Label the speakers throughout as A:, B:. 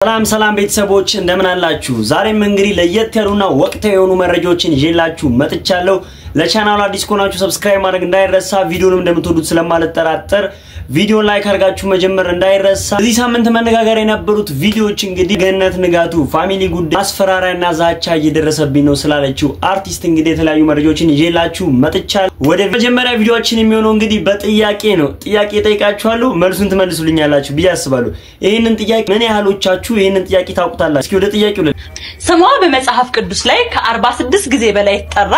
A: ሰላም ቤተሰቦች እንደምን አላችሁ? ዛሬም እንግዲህ ለየት ያሉና ወቅታዊ የሆኑ መረጃዎችን ይዤላችሁ መጥቻለሁ። ለቻናሉ አዲስ ከሆናችሁ ሰብስክራይብ ማድረግ እንዳይረሳ፣ ቪዲዮንም እንደምትወዱት ስለማልጠራጠር ቪዲዮን ላይክ አድርጋችሁ መጀመር እንዳይረሳ። እዚህ ሳምንት መነጋገሪያ የነበሩት ቪዲዮዎች እንግዲህ ገነት ንጋቱ ፋሚሊ ጉዳይ አስፈራራና ዛቻ እየደረሰብኝ ነው ስላለችው አርቲስት እንግዲህ የተለያዩ መረጃዎችን ይዤላችሁ መጥቻለሁ። ወደ መጀመሪያ ቪዲዮአችን የሚሆነው እንግዲህ በጥያቄ ነው። ጥያቄ ጠይቃችኋለሁ፣ መልሱን ትመልሱልኛላችሁ ብዬ አስባለሁ። ይሄንን ጥያቄ ምን ያህሎቻችሁ ይሄንን ጥያቄ ታውቁታላችሁ? እስኪ ወደ ጥያቄው
B: ስሟ በመጽሐፍ ቅዱስ ላይ ከ46 ጊዜ በላይ ተጠራ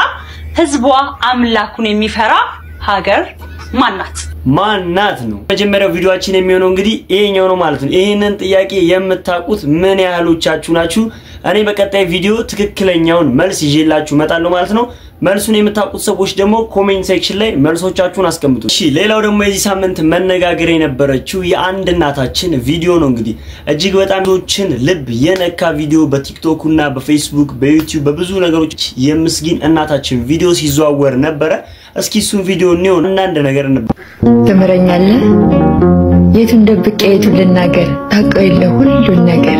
B: ህዝቧ አምላኩን የሚፈራ ሀገር ማናት ነው? መጀመሪያው ቪዲዮአችን የሚሆነው እንግዲህ ይሄኛው ነው ማለት ነው። ይሄንን ጥያቄ የምታውቁት ምን ያህሎቻችሁ ናችሁ? እኔ በቀጣይ ቪዲዮ ትክክለኛውን መልስ ይዤላችሁ መጣለሁ ማለት ነው። መልሱን የምታውቁት ሰዎች ደግሞ ኮሜንት ሴክሽን ላይ መልሶቻችሁን አስቀምጡ። እሺ፣ ሌላው ደግሞ የዚህ ሳምንት መነጋገሪያ የነበረችው የአንድ እናታችን ቪዲዮ ነው። እንግዲህ እጅግ በጣም ብዙዎችን ልብ የነካ ቪዲዮ በቲክቶክ እና በፌስቡክ በዩቲዩብ በብዙ ነገሮች የምስጊን እናታችን ቪዲዮ ሲዘዋወር ነበረ። እስኪ እሱን ቪዲዮ ነው አንድ ነገር ነበር።
C: ተመረኛለህ የቱን ደብቄ የቱን ልናገር ታውቀው የለ ሁሉን ነገር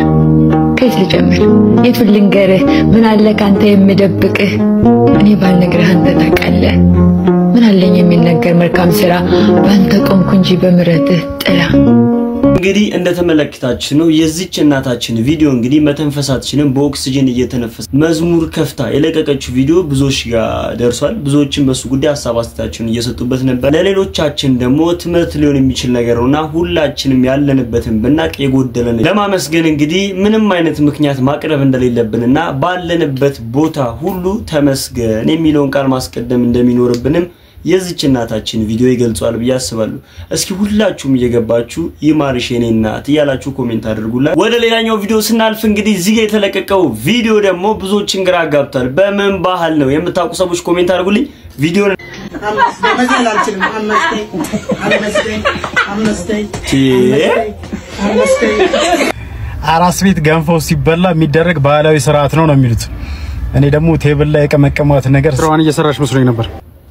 C: ከየት ልጀምር የቱን ልንገርህ ምን አለ ካንተ የምደብቅህ እኔ ባልነግርህ አንተ ታውቃለህ ምን አለኝ የሚል ነገር መልካም ስራ ባንተ ቆምኩ እንጂ በምሕረትህ ጥላ።
A: እንግዲህ እንደተመለከታችሁ ነው የዚች እናታችን ቪዲዮ እንግዲህ መተንፈሳችንን በኦክሲጅን እየተነፈሰ መዝሙር ከፍታ የለቀቀችው ቪዲዮ ብዙዎች ጋር ደርሷል። ብዙዎችም በሱ ጉዳይ ሐሳብ አስተያየታቸውን እየሰጡበት ነበር። ለሌሎቻችን ደግሞ ትምህርት ሊሆን የሚችል ነገር ነውና ሁላችንም ያለንበትን ብናቅ የጎደለን ለማመስገን እንግዲህ ምንም አይነት ምክንያት ማቅረብ እንደሌለብንና ባለንበት ቦታ ሁሉ ተመስገን የሚለውን ቃል ማስቀደም እንደሚኖርብንም የዚች እናታችን ቪዲዮ ይገልጻል ብዬ አስባለሁ። እስኪ ሁላችሁም እየገባችሁ ይማርሽ የኔ እናት ያላችሁ ኮሜንት አድርጉላት። ወደ ሌላኛው ቪዲዮ ስናልፍ እንግዲህ እዚህ ጋር የተለቀቀው ቪዲዮ ደግሞ ብዙዎችን ግራ አጋብቷል። በምን ባህል ነው የምታውቁ ሰዎች ኮሜንት አድርጉልኝ። ቪዲዮ
D: አራስ ቤት ገንፎ ሲበላ የሚደረግ ባህላዊ ስርዓት ነው የሚሉት። እኔ ደግሞ ቴብል ላይ የቀመቀማት ነገር ስራዋን እየሰራች መስሎኝ ነበር።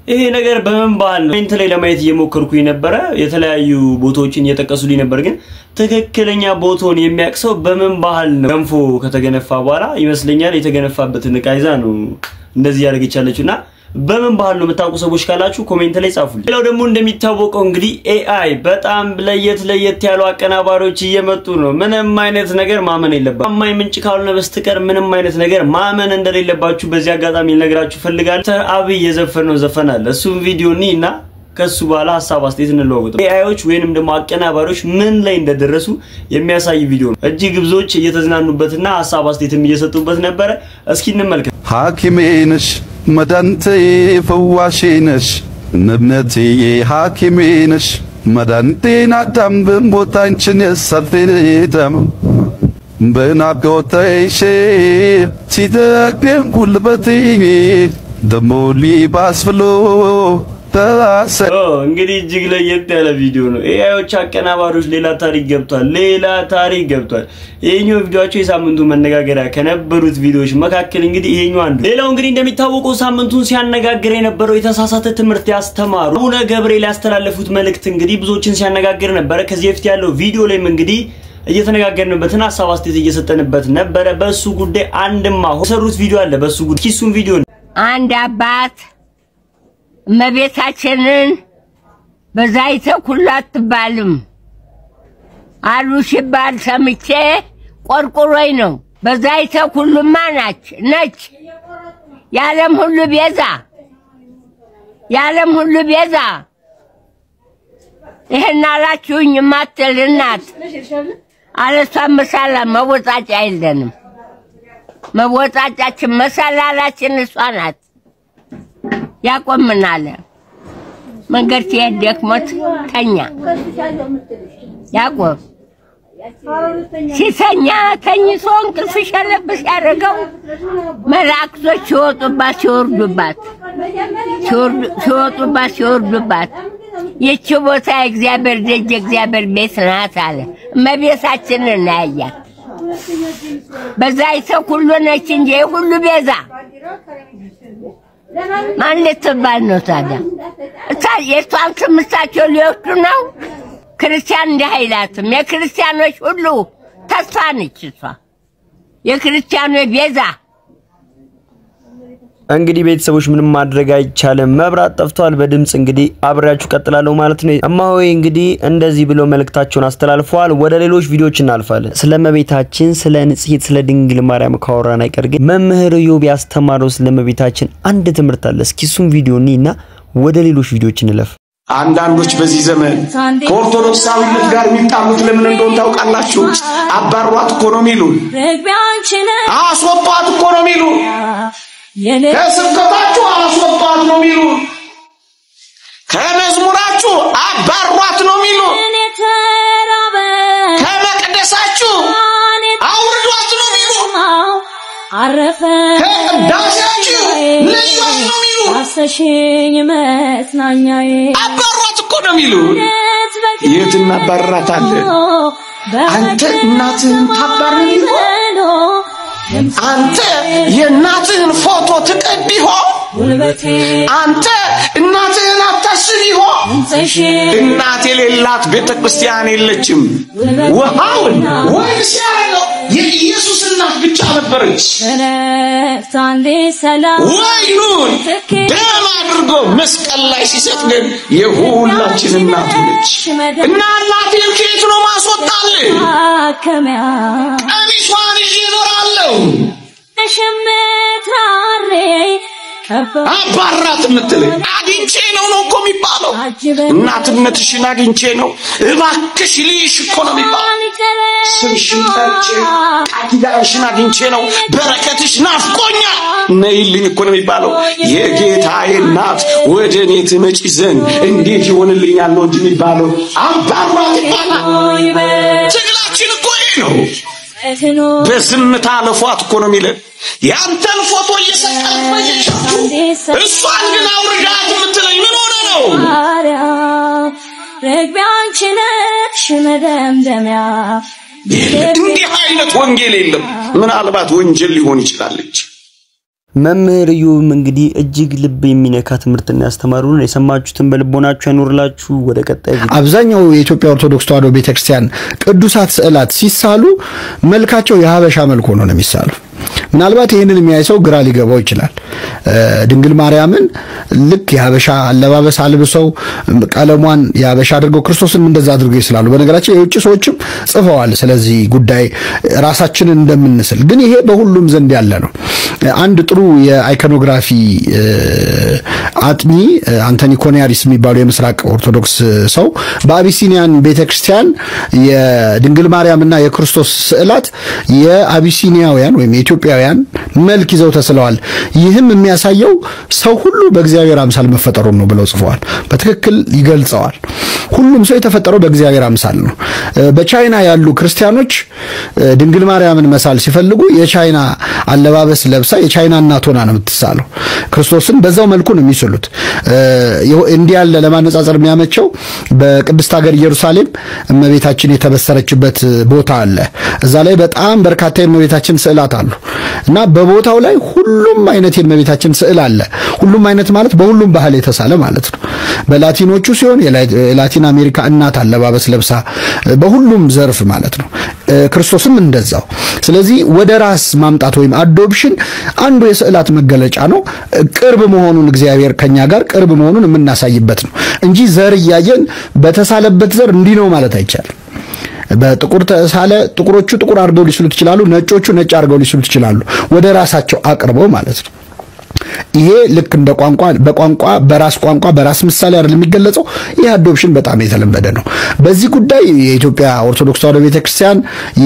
A: ይሄ ነገር በምን ባህል ነው ኮሜንት ላይ ለማየት እየሞከርኩኝ ነበር። የተለያዩ ቦታዎችን እየተጠቀሱልኝ ነበር፣ ግን ትክክለኛ ቦታውን የሚያክሰው በምን ባህል ነው? ገንፎ ከተገነፋ በኋላ ይመስለኛል የተገነፋበትን ዕቃ ይዛ ነው እንደዚህ ያደርገቻለችና በምን ባህል ነው የምታውቁ ሰዎች ካላችሁ ኮሜንት ላይ ጻፉልኝ። ሌላው ደግሞ እንደሚታወቀው እንግዲህ ኤአይ በጣም ለየት ያሉ አቀናባሪዎች እየመጡ ነው። ምንም አይነት ነገር ማመን የለባችሁ። አማኝ ምንጭ ካልሆነ በስተቀር ምንም አይነት ነገር ማመን እንደሌለባችሁ በዚህ አጋጣሚ ልነግራችሁ ፈልጋለሁ። አብይ የዘፈነው ዘፈን አለ። እሱም ቪዲዮ እና ከሱ በኋላ ሐሳብ አስተያየት እንለዋወጥ። ኤአይዎች ወይንም ደግሞ አቀናባሪዎች ምን ላይ እንደደረሱ የሚያሳይ ቪዲዮ ነው። እጅግ ብዙዎች እየተዝናኑበትና ሐሳብ አስተያየትም እየሰጡበት ነበር። እስኪ እንመልከት።
E: ሐኪሜ ነሽ መድኃኒቴ ፈዋሼ ነሽ እምነቴ ሐኪሜ ነሽ መድኃኒቴን አዳም በሞታንችን የሰልቴም በናፍቆትሽ ሲደክም ጉልበቴ ደሞ ሊባስ ብሎ
A: እንግዲህ እጅግ ለየት ያለ ቪዲዮ ነው። ኤአይዎች አቀናባሪዎች ሌላ ታሪክ ገብቷል። ይሄኛው ቪዲዮአቸው የሳምንቱ መነጋገሪያ ከነበሩት ቪዲዮዎች መካከል እንግዲህ ይሄኛው አንዱ። ሌላው እንግዲህ እንደሚታወቀው ሳምንቱን ሲያነጋግር የነበረው የተሳሳተ ትምህርት ያስተማሩ አቡነ ገብርኤል ያስተላለፉት መልእክት እንግዲህ ብዙዎችን ሲያነጋግር ነበር። ከዚህ በፊት ያለው ቪዲዮ ላይም እንግዲህ እየተነጋገርንበትና ሐሳብ አስተያየት እየሰጠንበት ነበር። በሱ ጉዳይ አንድማ ሰሩት ቪዲዮ አለ። በሱ ጉዳይ ኪሱን ቪዲዮ
F: አንድ አባት እመቤታችንን በዛይተ ኩላት ትባልም አሉ ሲባል ሰምቼ ቆርቆሮይ ነው። በዛይተ ኩሉማ ነች የዓለም ሁሉ ቤዛ ይሄን አላችሁኝ ማትል እናት አለሷ መሳላ መወጣጫ የለንም። መወጣጫችን መሳላላችን እሷ ናት። ያቆምናል መንገድ ሲደክመት ተኛ ያቆም ሲተኛ ተኝቶ እንቅልፍ ሸለብስ ያደረገው መላእክቶች ሲወርዱባት ይቺ ቦታ እግዚአብሔር ደጅ እግዚአብሔር ቤት ናት አለ። እመቤታችንን ያያት በዛይተ ኩሉ ነች እንጂ ሁሉ ቤዛ ማን ልትባል ነው ታዲያ? የእሷን ስምሳቸው ሊወስዱ ነው? ክርስቲያን እንደ ኃይላትም የክርስቲያኖች ሁሉ ተስፋ ነች እሷ የክርስቲያኑ ቤዛ
A: እንግዲህ ቤተሰቦች ምንም ማድረግ አይቻልም መብራት ጠፍቷል በድምጽ እንግዲህ አብራችሁ ቀጥላለሁ ማለት ነው እማሆይ እንግዲህ እንደዚህ ብለው መልእክታቸውን አስተላልፈዋል ወደ ሌሎች ቪዲዮዎች እናልፋለን ስለመቤታችን ስለ ንጽሕት ስለ ድንግል ማርያም ካወራን አይቀር ግን መምህር ዮብ ያስተማረው ስለመቤታችን አንድ ትምህርት አለ እስኪ እሱን ቪዲዮ እንይና ወደ ሌሎች ቪዲዮዎች እንለፍ
G: አንዳንዶች በዚህ ዘመን ከኦርቶዶክሳዊነት ጋር የሚጣሉት ለምን እንደሆነ ታውቃላችሁ አባሯት እኮ ነው የሚሉን አስወጣት እኮ ነው የሚሉን ከስብከታችሁ አስወጣት ነው የሚሉን ከመዝሙራችሁ አባሯት ነው የሚሉን ከመቅደሳችሁ አውርዷት ነው የሚሉን ከቅዳሴያችሁ ለዩት ነው የሚሉን አሰሽኝ መጽናኛዬ አባሯት እኮ ነው የሚሉን የት እናባራታለን አንተ እናትህን ታባርልኝ አንተ የእናትህን ፎቶ ትቀቢሆ አንተ እናትህን አታስቢሆ እናት የሌላት ቤተክርስቲያን የለችም ወሃውን ወይስ ያለው የኢየሱስ እናት ብቻ ነበረች ወይኑን ደም አድርጎ መስቀል ላይ ሲሰጥ ግን የሁላችን እናት ነች እና እናቴን ከየት ነው ማስወጣልህ ቀሚሷን ይዤ እኖራለሁ አባራት ምትለኝ አግኝቼ ነው እኮ የሚባለው እናትነትሽን አግኝቼ ነው እባክሽ ልይሽ እኮ ነው የሚባለው ስምሽን ጠርቼ ቃልሽን አግኝቼ ነው በረከትሽ ናፍቆኛ ነይልኝ እኮ ነው የሚባለው የጌታዬ እናት ወደ እኔ ትመጪ ዘንድ እንዴት ይሆንልኛል ነው እንጂ የሚባለው አባራት ይባላል ትግላችን እኮ ይሄ ነው በዝምታ ለፏት እኮ ነው የሚለው ያንተን ፎቶ እየሰቀልክ በየቻቱ እሷን ግን አውርዳት የምትለኝ ምን ሆነ ነው ረግቢያንቺ ነሽ መደምደሚያ እንዲህ አይነት ወንጌል የለም ምናልባት ወንጀል ሊሆን ይችላልች
A: መምህር ዮብ እንግዲህ እጅግ ልብ የሚነካ ትምህርትና ያስተማሩን የሰማችሁትን በልቦናችሁ ያኖርላችሁ ወደ ቀጣይ ቪዲዮ
H: አብዛኛው የኢትዮጵያ ኦርቶዶክስ ተዋሕዶ ቤተክርስቲያን ቅዱሳት ስዕላት ሲሳሉ መልካቸው የሐበሻ መልክ ሆኖ ነው የሚሳሉ ምናልባት ይሄንን የሚያይ ሰው ግራ ሊገባው ይችላል ድንግል ማርያምን ልክ የሐበሻ አለባበስ አልብሰው ቀለሟን የሐበሻ አድርገው ክርስቶስን እንደዛ አድርገው ይስላሉ በነገራችን የውጭ ሰዎችም ጽፈዋል ስለዚህ ጉዳይ ራሳችንን እንደምንስል ግን ይሄ በሁሉም ዘንድ ያለ ነው አንድ ጥሩ የአይኮኖግራፊ አጥኚ አንቶኒ ኮኒያሪስ የሚባሉ የምስራቅ ኦርቶዶክስ ሰው በአቢሲኒያን ቤተክርስቲያን የድንግል ማርያምና የክርስቶስ ስዕላት የአቢሲኒያውያን ወይም የኢትዮጵያውያን መልክ ይዘው ተስለዋል ይህም የሚያሳየው ሰው ሁሉ በእግዚአብሔር አምሳል መፈጠሩን ነው ብለው ጽፈዋል በትክክል ይገልጸዋል ሁሉም ሰው የተፈጠረው በእግዚአብሔር አምሳል ነው በቻይና ያሉ ክርስቲያኖች ድንግል ማርያምን መሳል ሲፈልጉ የቻይና አለባበስ ለብሳ የቻይና እናት ሆና ነው የምትሳለው ክርስቶስን በዛው መልኩ ነው የሚስሉት እንዲህ ያለ ለማነጻጸር የሚያመቸው በቅድስት ሀገር ኢየሩሳሌም እመቤታችን የተበሰረችበት ቦታ አለ እዛ ላይ በጣም በርካታ የእመቤታችን ስዕላት አሉ እና በቦታው ላይ ሁሉም አይነት የእመቤታችን ስዕል አለ ሁሉም አይነት ማለት በሁሉም ባህል የተሳለ ማለት ነው በላቲኖቹ ሲሆን የላቲን አሜሪካ እናት አለባበስ ለብሳ በሁሉም ዘርፍ ማለት ነው ክርስቶስም እንደዛው ስለዚህ ወደ ራስ ማምጣት ወይም አዶፕሽን አንዱ የስዕላት መገለጫ ነው ቅርብ መሆኑን እግዚአብሔር ከኛ ጋር ቅርብ መሆኑን የምናሳይበት ነው እንጂ ዘር ያየን በተሳለበት ዘር እንዲህ ነው ማለት አይቻልም በጥቁር ተሳለ ጥቁሮቹ ጥቁር አርገው ሊስሉት ይችላሉ ነጮቹ ነጭ አርገው ሊስሉት ይችላሉ ወደ ራሳቸው አቅርበው ማለት ነው ይሄ ልክ እንደ በቋንቋ በራስ ቋንቋ በራስ ምሳሌ አይደል የሚገለጸው ይሄ አዶፕሽን በጣም የተለመደ ነው በዚህ ጉዳይ የኢትዮጵያ ኦርቶዶክስ ተዋሕዶ ቤተክርስቲያን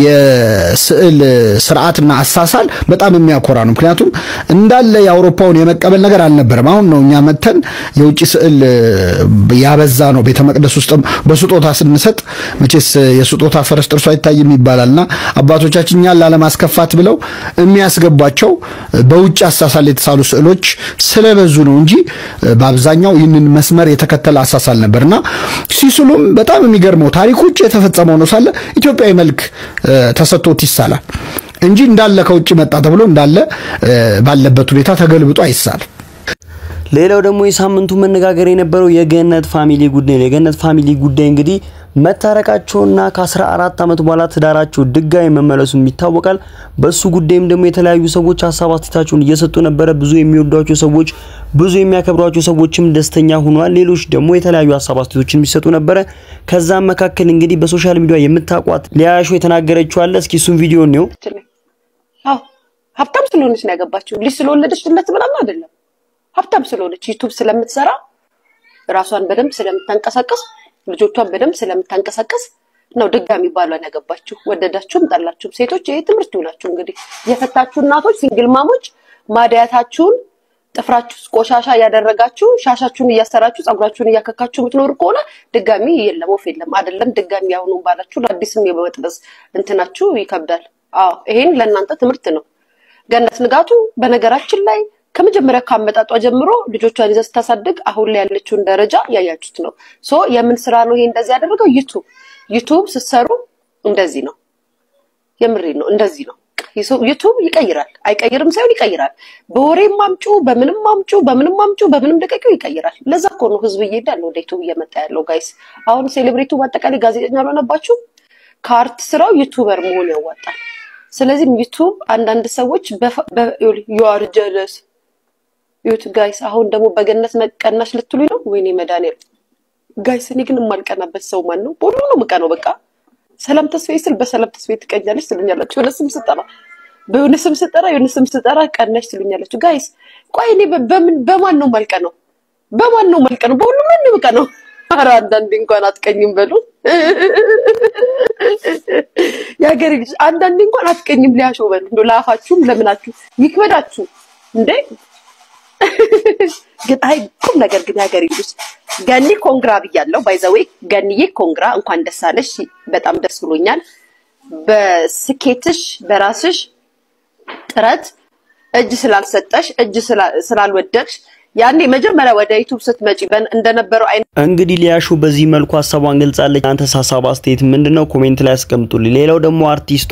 H: የስዕል ስርዓትና አሳሳል በጣም የሚያኮራ ነው ምክንያቱም እንዳለ የአውሮፓውን የመቀበል ነገር አልነበረም አሁን ነው እኛ መተን የውጭ ስዕል ያበዛ ነው ቤተ መቅደስ ውስጥም በስጦታ ስንሰጥ መቼስ የስጦታ ፈረስ ጥርሱ አይታይም ይባላልና አባቶቻችን እኛን ላለማስከፋት ብለው የሚያስገቧቸው በውጭ አሳሳል የተሳሉ ስዕሎች ስለበዙ ነው እንጂ በአብዛኛው ይህንን መስመር የተከተለ አሳሳል ነበርና ሲስሉም በጣም የሚገርመው ታሪኮች የተፈጸመው ነው ሳለ ኢትዮጵያዊ መልክ ተሰጥቶት ይሳላል እንጂ እንዳለ ከውጭ መጣ ተብሎ እንዳለ ባለበት ሁኔታ ተገልብጦ አይሳል
A: ሌላው ደግሞ የሳምንቱ መነጋገር የነበረው የገነት ፋሚሊ ጉዳይ ነው የገነት ፋሚሊ ጉዳይ እንግዲህ መታረቃቸውና ከ14 ዓመት በኋላ ትዳራቸው ድጋሚ መመለሱም ይታወቃል። በሱ ጉዳይም ደግሞ የተለያዩ ሰዎች ሐሳብ አስተያየታቸውን እየሰጡ ነበር። ብዙ የሚወዷቸው ሰዎች፣ ብዙ የሚያከብሯቸው ሰዎችም ደስተኛ ሆኗል። ሌሎች ደግሞ የተለያዩ ሐሳብ አስተያየቶችን ይሰጡ ነበር። ከዛም መካከል እንግዲህ በሶሻል ሚዲያ የምታቋት ሊያሾ የተናገረችው አለ። እስኪ እሱን ቪዲዮ ነው።
I: አዎ ሀብታም ስለሆነች ነው ያገባችው። ልጅ ስለወለደች ምናምን አይደለም። ሀብታም ስለሆነች ዩቲዩብ ስለምትሰራ ራሷን በደንብ ስለምታንቀሳቀስ ልጆቿን በደንብ ስለምታንቀሳቀስ ነው ድጋሚ ባሏን ያገባችው። ወደዳችሁም ጠላችሁም ሴቶች ይሄ ትምህርት ይሁናችሁ። እንግዲህ የፈታችሁ እናቶች ሲንግል ማሞች ማዲያታችሁን ጥፍራችሁ ቆሻሻ ያደረጋችሁ ሻሻችሁን እያሰራችሁ ጸጉራችሁን እያከካችሁ የምትኖር ከሆነ ድጋሚ የለም ወፍ የለም አይደለም። ድጋሚ ያውኑ ባላችሁ ለአዲስም የመጥበስ እንትናችሁ ይከብዳል። አዎ ይሄን ለእናንተ ትምህርት ነው። ገነት ንጋቱ በነገራችን ላይ ከመጀመሪያ ካመጣጧ ጀምሮ ልጆቿን ይዘስ ታሳድግ አሁን ላይ ያለችውን ደረጃ ያያችሁት ነው። ሶ የምን ስራ ነው ይሄ እንደዚህ ያደረገው? ዩቲዩብ ስትሰሩ እንደዚህ ነው። የምሬ ነው እንደዚህ ነው። ዩቲዩብ ይቀይራል። አይቀይርም ሳይሆን ይቀይራል። በወሬም ማምጩ በምንም ደቂቃው ይቀይራል። ለዛ እኮ ነው ህዝብ እየሄዳል ወደ ዩቲዩብ እየመጣ ያለው ጋይስ። አሁን ሴሌብሪቲው በአጠቃላይ ጋዜጠኛ አልሆነባችሁ። ከአርት ስራው ዩቲዩበር መሆን ያዋጣል። ስለዚህ ዩቲዩብ አንዳንድ ሰዎች you are jealous ዩቲዩብ ጋይስ አሁን ደግሞ በገነት መቀናሽ ልትሉኝ ነው? ወይኔ መዳኔል ጋይስ እኔ ግን የማልቀናበት ሰው ማን ነው? ሁሉ ነው መቀናው። በቃ ሰላም ተስፋዬ ስል በሰላም ተስፋዬ ትቀኛለች ትሉኛላችሁ። የሆነ ስም ስጠራ ቀናሽ ትሉኛላችሁ ጋይስ። ቆይ እኔ በማን ነው ማልቀናው? በሁሉም ነው የምቀናው። ኧረ አንዳንዴ እንኳን አትቀኝም በሉ ያገሬ ልጅ አንዳንዴ እንኳን አትቀኝም ሊያሾ በሉ። እንደው ላፋችሁም ለምናችሁ ይክበዳችሁ እንዴ። ግን አይ ቁም ነገር ግን ያገሬ ልጅ ገኒ ኮንግራ ብያለሁ። ባይ ዘ ዌይ ገኒዬ ኮንግራ እንኳን ደስ አለሽ። በጣም ደስ ብሎኛል በስኬትሽ በራስሽ ጥረት እጅ ስላልሰጠሽ እጅ ስላልወደቅሽ ያኔ መጀመሪያ ወደ ዩቲዩብ ስትመጪ እንደነበረው አይነት
A: እንግዲህ ሊያሹ በዚህ መልኩ ሐሳቧን ገልጻለች። አንተ ሐሳብ አስተያየት ምንድነው? ኮሜንት ላይ አስቀምጡልኝ። ሌላው ደግሞ አርቲስቷ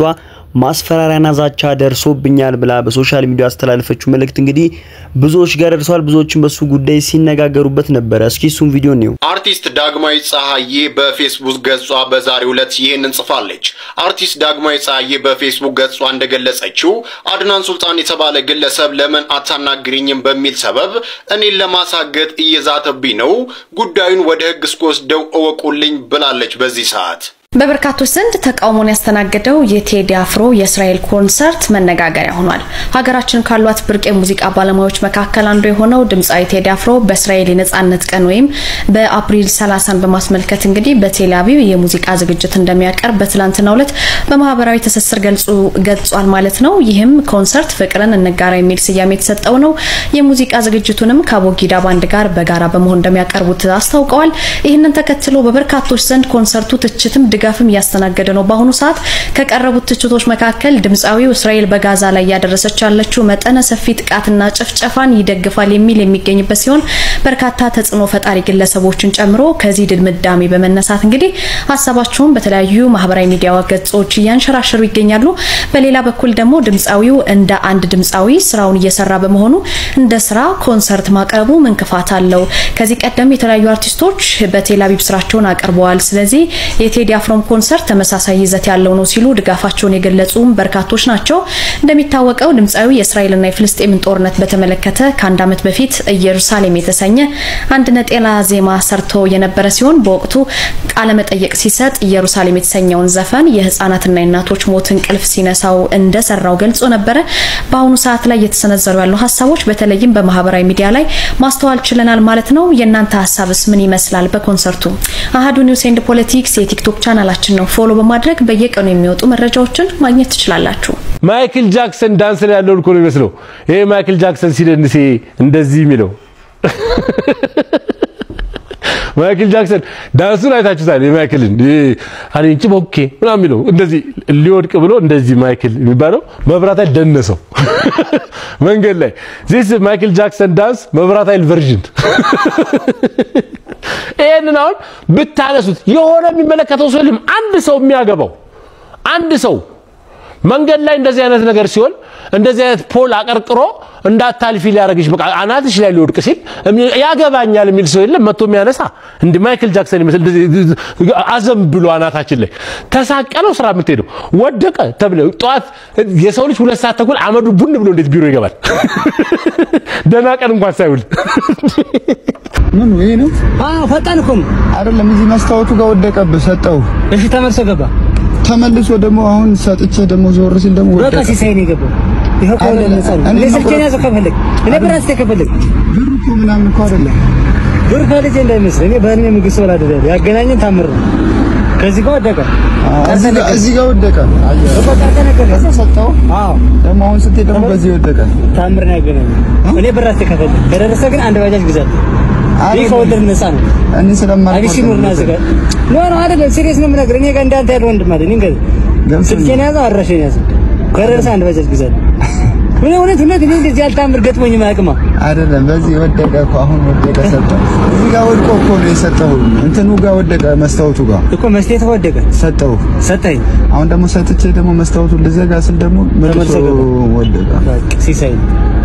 A: ማስፈራሪያና ዛቻ ደርሶብኛል ብላ በሶሻል ሚዲያ አስተላልፈችው መልእክት እንግዲህ ብዙዎች ጋር ደርሷል። ብዙዎችም በሱ ጉዳይ ሲነጋገሩበት ነበር። እስኪ እሱን ቪዲዮ ነው።
J: አርቲስት ዳግማዊ ፀሐዬ በፌስቡክ ገጿ በዛሬው ዕለት ይሄንን ጽፋለች። አርቲስት ዳግማዊ ፀሐዬ በፌስቡክ ገጿ እንደገለጸችው አድናን ሱልጣን የተባለ ግለሰብ ለምን አታናግሪኝም በሚል ሰበብ እኔን ለማሳገጥ እየዛተብኝ ነው፣ ጉዳዩን ወደ ህግ እስከወስደው እወቁልኝ ብላለች። በዚህ ሰዓት
K: በበርካቶች ዘንድ ተቃውሞን ያስተናገደው የቴዲ አፍሮ የእስራኤል ኮንሰርት መነጋገሪያ ሆኗል። ሀገራችን ካሏት ብርቅ የሙዚቃ ባለሙያዎች መካከል አንዱ የሆነው ድምጻዊ ቴዲ አፍሮ በእስራኤል የነጻነት ቀን ወይም በአፕሪል 30ን በማስመልከት እንግዲህ በቴል አቪቭ የሙዚቃ ዝግጅት እንደሚያቀርብ በትላንትናው ዕለት በማህበራዊ ትስስር ገልጿል ማለት ነው። ይህም ኮንሰርት ፍቅርን እንጋራ የሚል ስያሜ የተሰጠው ነው። የሙዚቃ ዝግጅቱንም ከቦጊዳ ባንድ ጋር በጋራ በመሆን እንደሚያቀርቡት አስታውቀዋል። ይህንን ተከትሎ በበርካቶች ዘንድ ኮንሰርቱ ትችትም ድጋፍም ያስተናገደ ነው። በአሁኑ ሰዓት ከቀረቡት ትችቶች መካከል ድምጻዊው እስራኤል በጋዛ ላይ ያደረሰች ያለችው መጠነ ሰፊ ጥቃትና ጭፍጨፋን ይደግፋል የሚል የሚገኝበት ሲሆን በርካታ ተጽዕኖ ፈጣሪ ግለሰቦችን ጨምሮ ከዚህ ድምዳሜ በመነሳት እንግዲህ ሐሳባቸውን በተለያዩ ማህበራዊ ሚዲያ ገጾች ያንሸራሸሩ ይገኛሉ። በሌላ በኩል ደግሞ ድምጻዊው እንደ አንድ ድምጻዊ ስራውን እየሰራ በመሆኑ እንደ ስራ ኮንሰርት ማቅረቡ ምን ክፋት አለው? ከዚህ ቀደም የተለያዩ አርቲስቶች በቴል አቪቭ ስራቸውን አቅርበዋል። ስለዚህ የቴዲ አፍሮ ኮንሰርት ተመሳሳይ ይዘት ያለው ነው ሲሉ ድጋፋቸውን የገለጹ በርካቶች ናቸው። እንደሚታወቀው ድምጻዊ የእስራኤልና የፍልስጤምን ጦርነት በተመለከተ ከአንድ ዓመት በፊት ኢየሩሳሌም የተሰኘ አንድ ነጠላ ዜማ ሰርቶ የነበረ ሲሆን በወቅቱ ቃለ መጠይቅ ሲሰጥ ኢየሩሳሌም የተሰኘውን ዘፈን የህፃናትና የእናቶች ሞት እንቅልፍ ሲነሳው እንደሰራው ገልጾ ነበር። በአሁኑ ሰዓት ላይ የተሰነዘሩ ያሉ ሐሳቦች በተለይም በማህበራዊ ሚዲያ ላይ ማስተዋል ችለናል ማለት ነው። የእናንተ ሐሳብስ ምን ይመስላል? በኮንሰርቱ አሃዱ ኒውስ ኤንድ ፖለቲክስ የቲክቶክ ቻናላችን ነው። ፎሎ በማድረግ በየቀኑ የሚወጡ መረጃዎችን ማግኘት ትችላላችሁ።
L: ማይክል ጃክሰን ዳንስ ላይ ያለው እኮ ነው የሚመስለው። ይሄ ማይክል ጃክሰን ሲደንስ እንደዚህ የሚለው ማይክል ጃክሰን ዳንሱን አይታችሁታል? የማይክልን አንቺ ቦኬ ምናምን የሚለው እንደዚህ ሊወድቅ ብሎ እንደዚህ ማይክል የሚባለው መብራት ላይ ደነሰው መንገድ ላይ this ማይክል ጃክሰን ዳንስ መብራት ኃይል ቨርዥን ይሄንን አሁን ብታነሱት የሆነ የሚመለከተው ሰው አንድ ሰው የሚያገባው አንድ ሰው መንገድ ላይ እንደዚህ አይነት ነገር ሲሆን እንደዚህ አይነት ፖል አቀርቅሮ እንዳታልፊ ሊያረግሽ በቃ አናትሽ ላይ ሊወድቅ ሲል ያገባኛል የሚል ሰው የለም መጥቶ የሚያነሳ እንደ ማይክል ጃክሰን ይመስል አዘም ብሎ አናታችን ላይ ተሳቀለው ስራ የምትሄደው ወደቀ ተብለ ጧት የሰው ልጅ 2 ሰዓት ተኩል አመዱ ቡን ብሎ እንዴት ቢሮ ይገባል ደና ቀን እንኳን ሳይውል
D: ምን ወይ ነው
M: ፈጣንኩም
D: አይደለም እዚህ መስታወቱ ጋር ወደቀብህ ሰጠው
M: እሺ ተመልሶ ገባ
D: ተመልሶ ደግሞ አሁን ሰጥቼ ደግሞ ዞር ሲል ደግሞ ወደቀ
M: በቃ ሲሳይ ነው ገባ ይሄው ቆለ ነጻ እኔ ስልኬን ያዘው ከፈልክ እኔ ብራስ ተከፈልክ
D: ብሩ እኮ ምናምን እኮ አይደለም
M: ብር ፈልጄ እንዳይመስል እኔ በእኔ ምግብ ሰው አይደለም ያገናኘን ታምር ነው ከዚህ ጋር ወደቀ
D: እዚህ ጋር ወደቀ
M: በቃ ተነከረ
D: ሰጠው አዎ ደግሞ አሁን ስትሄድ ደግሞ በዚህ ወደቀ
M: ታምር ነው ያገናኘን እኔ ብራስ ተከፈልክ ከደረሰ ግን አንድ ባጃጅ ግዛት ይሄ ከወለድ ነፃ ነው
D: እኔ ስለማልቆጥ
M: አዲስ ኑርና ዘጋ ነው አይደለም ሲሪየስ ነው የምነግርህ እኔ ጋር እንዳንተ ያለው ወንድም አይደል እንግዲህ ስልኬን ያዘው አድራሻዬን ያዘው ከደረሰ አንድ ባጃጅ ግዛት ምን እውነት እኔ እንደዚህ ያልታምር ገጥሞኝ ማያቅማ
D: አይደለም በዚህ ወደቀ እኮ አሁን ወደቀ ሰጠው እዚህ ጋር ወድቆ እኮ ነው የሰጠው እንትኑ ጋር ወደቀ መስታወቱ ጋር
M: እኮ መስታወቱ ወደቀ
D: ሰጠው
M: ሰጠኝ
D: አሁን ደግሞ ሰጥቼ ደግሞ መስታወቱን ልዘጋ ስል ደግሞ መልሶ ወደቀ
M: ሲሳይ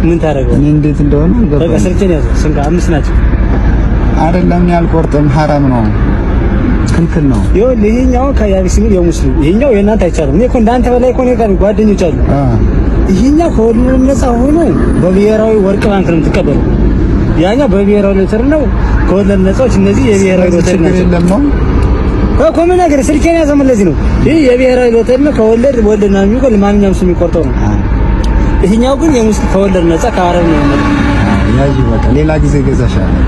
M: ምን ታረጋው
D: እኔ እንዴት እንደሆነ
M: በቃ ስልኬን ያዘው ስንጋ 5 ናቸው
D: አይደለም ያልቆርጥም حرام ነው ክልክል ነው
M: ይኸውልህ ይሄኛው ከያቢሲኒ የሙስሊም ይሄኛው የእናንተ አይቻልም እኔ እኮ እንዳንተ በላይ እኮ ነው ጋር ጓደኞች አሉ ይሄኛው ከወለድ ነፃ ሆኖ በብሔራዊ ወርቅ ባንክ ነው የምትቀበለው ያኛው በብሔራዊ ሎተሪ ነው ከወለድ ነፃዎች እነዚህ የብሔራዊ ሎተሪ ናቸው
D: ለምን
M: እኮ ምን ነገር ስልኬን ያዘው ለዚህ ነው ይሄ የብሔራዊ ሎተሪ ነው ከወለድ ወለድ ነው የሚቆል ማንኛውም ሰው የሚቆርጠው ነው ይሄኛው ግን የሙስሊም ከወለድ ነፃ ከአረብ ነው
D: ያጂ በቃ ሌላ ጊዜ ገዛሻለሁ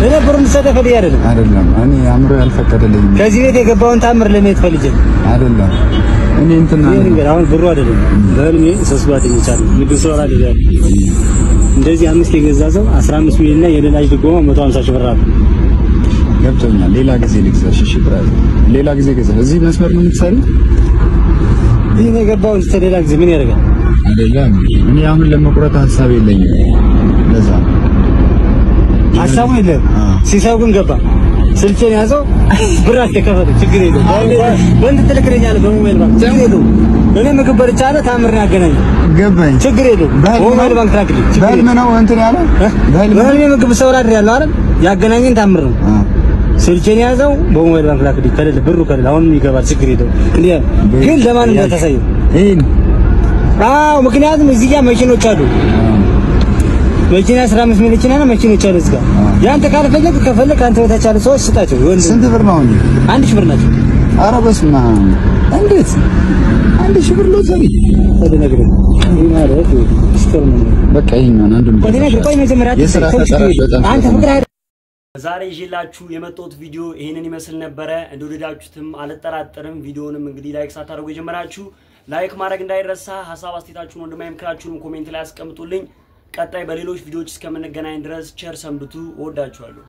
M: እኔ ብሩን ሰደፈል አይደለም
D: እኔ አምሮ ያልፈቀደልኝ
M: ከዚህ ቤት የገባውን ታምር ለማየት ፈልጌ
D: አይደለም እኔ እንትና
M: አሁን ብሩ አይደለም በእኔ ሶስት ጓደኞች አሉ ንግድ ሰው አይደለም እንደዚህ 5 የገዛ ሰው 15 ሚሊዮን እና የሌላጅ ድጎማ 150 ሺህ ብር አለ
D: ገብቶኛል ሌላ ጊዜ ልግዛሽ እሺ ብራዘር ሌላ ጊዜ ገዛ እዚህ መስመር ነው የምትሰሪው
M: ይሄ የገባው ሌላ ጊዜ ምን ያደርጋል
D: አይደለም እኔ አሁን ለመቁረጥ ሐሳብ የለኝም ለዛ
M: ሐሳቡ የለም ሲሳው ግን ገባ ስልኬን ያዘው ብራክ ተከፈለ ችግር የለም ወንድ ትልክልኛል በሞባይል ባንክ ችግር የለም እኔ ምግብ በልቻለሁ ታምር ያገናኝ
D: ገባኝ
M: ችግር የለም በሞባይል ባንክ ታክልኝ
D: በህልም ነው እንትን ያለ
M: በህልም ምግብ ሰው አይደል ያለው አይደል ያገናኘን ታምር ነው ስልኬን ያዘው በሞባይል ባንክ ታክልኝ ከሌለ ብሩ ከሌለ አሁን ይገባል ችግር የለም ግን ለማን እንደተሳየው
D: ይሄን
M: አዎ ምክንያቱም እዚህ ጋር መኪኖች አሉ መኪና 15 መኪና ነው መኪኖች አሉ እዚህ ጋር ያንተ ካልፈለክ ከፈለክ አንተ ወታች አለ ሰዎች ስጣቸው ወንድ
D: ስንት ብር ነው አሁን
M: 1000 ብር ናቸው
D: ኧረ በስመ አብ እንዴት 1000 ብር ሎተሪ
M: ተደነግረ ይሄ ማለት ስቶር ነው
D: በቃ ይሄኛውን አንዱን
M: ቆይ መጀመሪያ አንተ ፍቅር
A: ዛሬ ይዤላችሁ የመጣሁት ቪዲዮ ይሄንን ይመስል ነበረ እንደወደዳችሁትም አልጠራጠርም ቪዲዮንም እንግዲህ ላይክ ሳታደርጉ የጀመራችሁ ላይክ ማድረግ እንዳይረሳ ሐሳብ አስተያየታችሁን ወንድማይ ምክራችሁን ኮሜንት ላይ አስቀምጡልኝ ቀጣይ በሌሎች ቪዲዮዎች እስከምንገናኝ ድረስ ቸር ሰንብቱ ወዳችኋለሁ